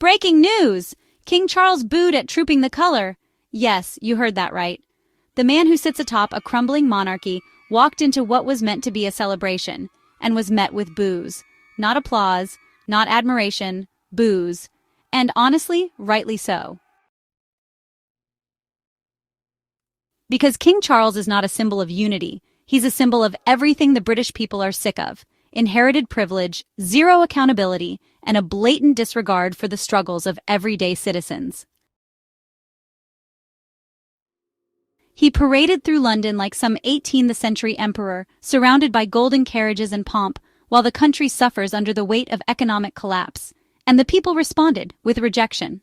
Breaking news! King Charles booed at Trooping the Color. Yes, you heard that right. The man who sits atop a crumbling monarchy walked into what was meant to be a celebration, and was met with boos. Not applause, not admiration, boos. And honestly, rightly so. Because King Charles is not a symbol of unity, he's a symbol of everything the British people are sick of: inherited privilege, zero accountability, and a blatant disregard for the struggles of everyday citizens. He paraded through London like some 18th century emperor, surrounded by golden carriages and pomp, while the country suffers under the weight of economic collapse. And the people responded with rejection.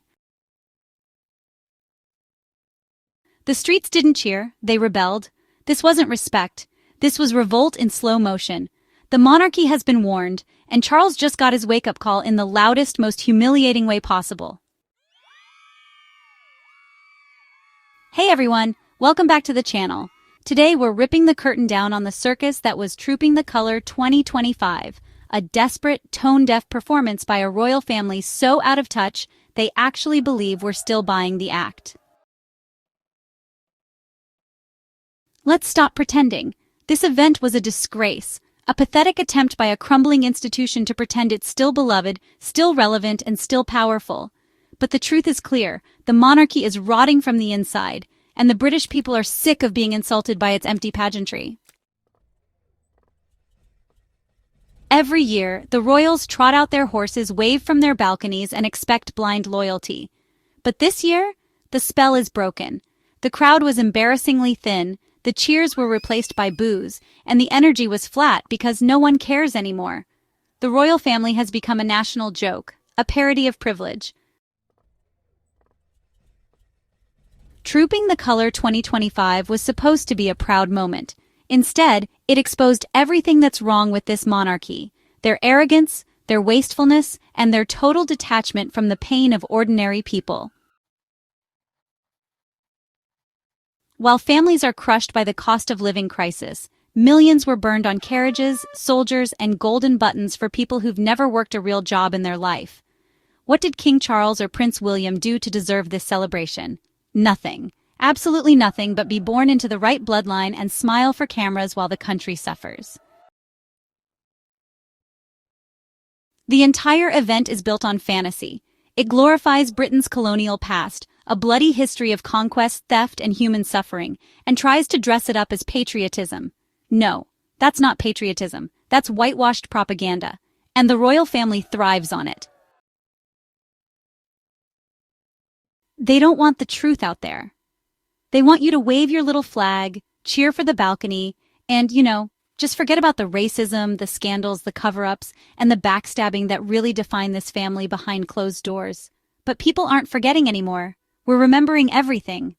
The streets didn't cheer, they rebelled. This wasn't respect. This was revolt in slow motion. The monarchy has been warned, and Charles just got his wake-up call in the loudest, most humiliating way possible. Hey everyone, welcome back to the channel. Today we're ripping the curtain down on the circus that was Trooping the Color 2025, a desperate, tone-deaf performance by a royal family so out of touch they actually believe we're still buying the act. Let's stop pretending. This event was a disgrace, a pathetic attempt by a crumbling institution to pretend it's still beloved, still relevant, and still powerful. But the truth is clear: the monarchy is rotting from the inside, and the British people are sick of being insulted by its empty pageantry. Every year, the royals trot out their horses, wave from their balconies, and expect blind loyalty. But this year, the spell is broken. The crowd was embarrassingly thin, the cheers were replaced by boos, and the energy was flat because no one cares anymore. The royal family has become a national joke, a parody of privilege. Trooping the Color 2025 was supposed to be a proud moment. Instead, it exposed everything that's wrong with this monarchy: their arrogance, their wastefulness, and their total detachment from the pain of ordinary people. While families are crushed by the cost of living crisis, millions were burned on carriages, soldiers, and golden buttons for people who've never worked a real job in their life. What did King Charles or Prince William do to deserve this celebration? Nothing. Absolutely nothing but be born into the right bloodline and smile for cameras while the country suffers. The entire event is built on fantasy. It glorifies Britain's colonial past, a bloody history of conquest, theft, and human suffering, and tries to dress it up as patriotism. No, that's not patriotism. That's whitewashed propaganda, and the royal family thrives on it. They don't want the truth out there. They want you to wave your little flag, cheer for the balcony, and, just forget about the racism, the scandals, the cover-ups, and the backstabbing that really define this family behind closed doors. But people aren't forgetting anymore. We're remembering everything.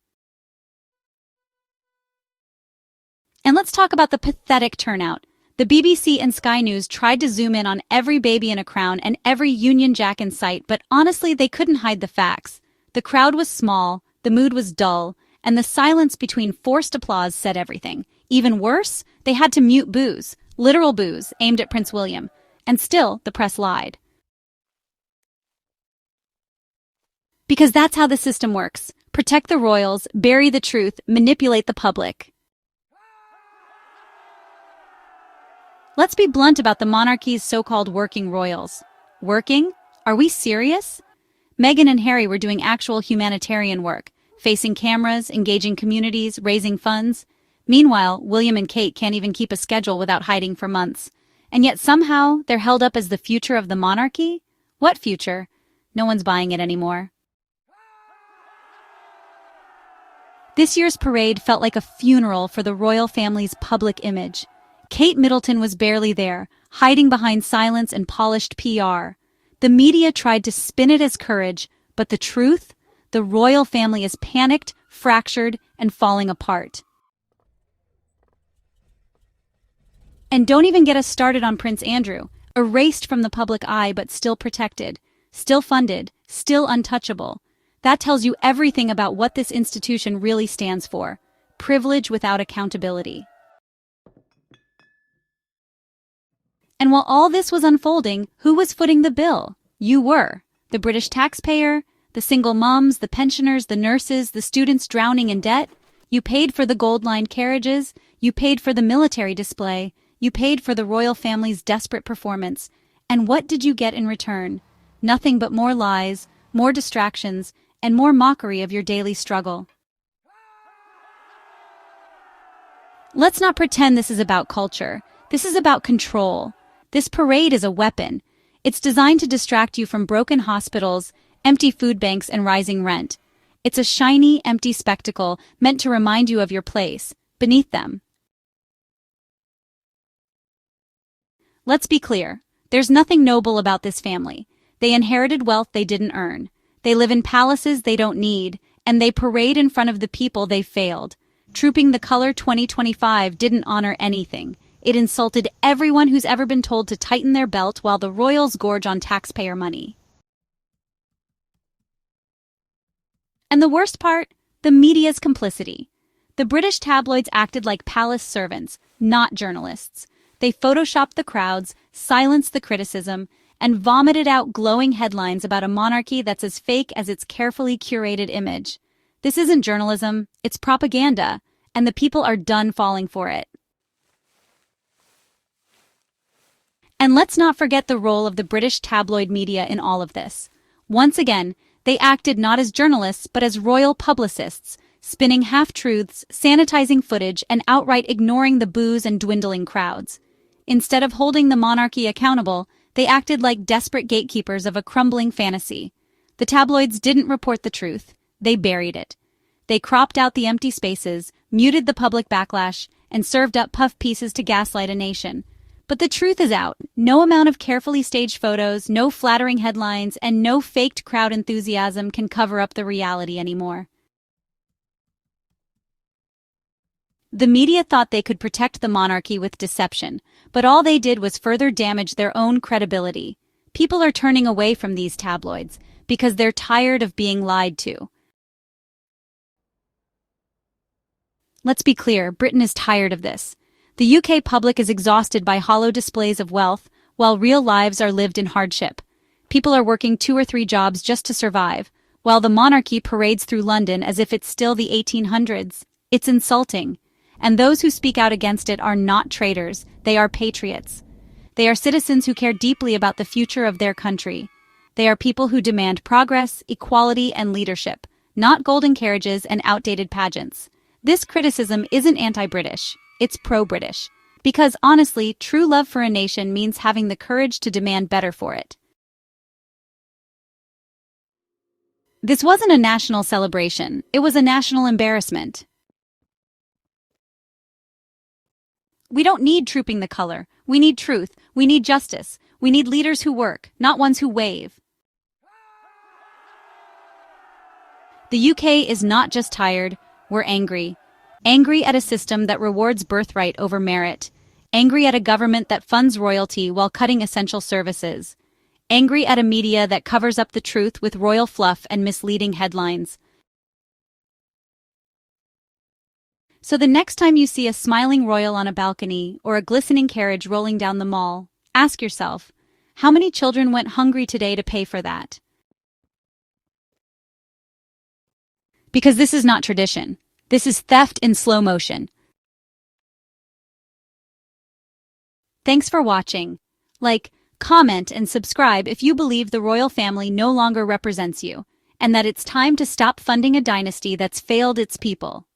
And let's talk about the pathetic turnout. The BBC and Sky News tried to zoom in on every baby in a crown and every Union Jack in sight, but honestly, they couldn't hide the facts. The crowd was small, the mood was dull, and the silence between forced applause said everything. Even worse, they had to mute boos, literal boos, aimed at Prince William. And still, the press lied. Because that's how the system works. Protect the royals, bury the truth, manipulate the public. Let's be blunt about the monarchy's so-called working royals. Working? Are we serious? Meghan and Harry were doing actual humanitarian work, facing cameras, engaging communities, raising funds. Meanwhile, William and Kate can't even keep a schedule without hiding for months. And yet somehow, they're held up as the future of the monarchy? What future? No one's buying it anymore. This year's parade felt like a funeral for the royal family's public image. Kate Middleton was barely there, hiding behind silence and polished PR. The media tried to spin it as courage, but the truth? The royal family is panicked, fractured, and falling apart. And don't even get us started on Prince Andrew, erased from the public eye but still protected, still funded, still untouchable. That tells you everything about what this institution really stands for: privilege without accountability. And while all this was unfolding, who was footing the bill? You were. The British taxpayer, the single moms, the pensioners, the nurses, the students drowning in debt. You paid for the gold-lined carriages, you paid for the military display, you paid for the royal family's desperate performance. And what did you get in return? Nothing but more lies, more distractions, and more mockery of your daily struggle. Let's not pretend this is about culture. This is about control. This parade is a weapon. It's designed to distract you from broken hospitals, empty food banks, and rising rent. It's a shiny, empty spectacle meant to remind you of your place, beneath them. Let's be clear. There's nothing noble about this family. They inherited wealth they didn't earn. They live in palaces they don't need, and they parade in front of the people they failed. Trooping the color 2025 didn't honor anything. It insulted everyone who's ever been told to tighten their belt while the royals gorge on taxpayer money. And the worst part? The media's complicity. The British tabloids acted like palace servants, not journalists. They photoshopped the crowds, silenced the criticism, and vomited out glowing headlines about a monarchy that's as fake as its carefully curated image. This isn't journalism, it's propaganda, and the people are done falling for it. And let's not forget the role of the British tabloid media in all of this. Once again, they acted not as journalists but as royal publicists, spinning half-truths, sanitizing footage, and outright ignoring the boos and dwindling crowds. Instead of holding the monarchy accountable, they acted like desperate gatekeepers of a crumbling fantasy. The tabloids didn't report the truth, they buried it. They cropped out the empty spaces, muted the public backlash, and served up puff pieces to gaslight a nation. But the truth is out. No amount of carefully staged photos, no flattering headlines, and no faked crowd enthusiasm can cover up the reality anymore. The media thought they could protect the monarchy with deception, but all they did was further damage their own credibility. People are turning away from these tabloids because they're tired of being lied to. Let's be clear, Britain is tired of this. The UK public is exhausted by hollow displays of wealth, while real lives are lived in hardship. People are working 2 or 3 jobs just to survive, while the monarchy parades through London as if it's still the 1800s. It's insulting. And those who speak out against it are not traitors, they are patriots. They are citizens who care deeply about the future of their country. They are people who demand progress, equality, and leadership, not golden carriages and outdated pageants. This criticism isn't anti-British. It's pro-British. Because honestly, true love for a nation means having the courage to demand better for it. This wasn't a national celebration. It was a national embarrassment. We don't need trooping the color. We need truth. We need justice. We need leaders who work, not ones who wave. The UK is not just tired, we're angry. Angry at a system that rewards birthright over merit. Angry at a government that funds royalty while cutting essential services. Angry at a media that covers up the truth with royal fluff and misleading headlines. So the next time you see a smiling royal on a balcony or a glistening carriage rolling down the mall, ask yourself, how many children went hungry today to pay for that? Because this is not tradition. This is theft in slow motion. Thanks for watching. Like, comment, and subscribe if you believe the royal family no longer represents you, and that it's time to stop funding a dynasty that's failed its people.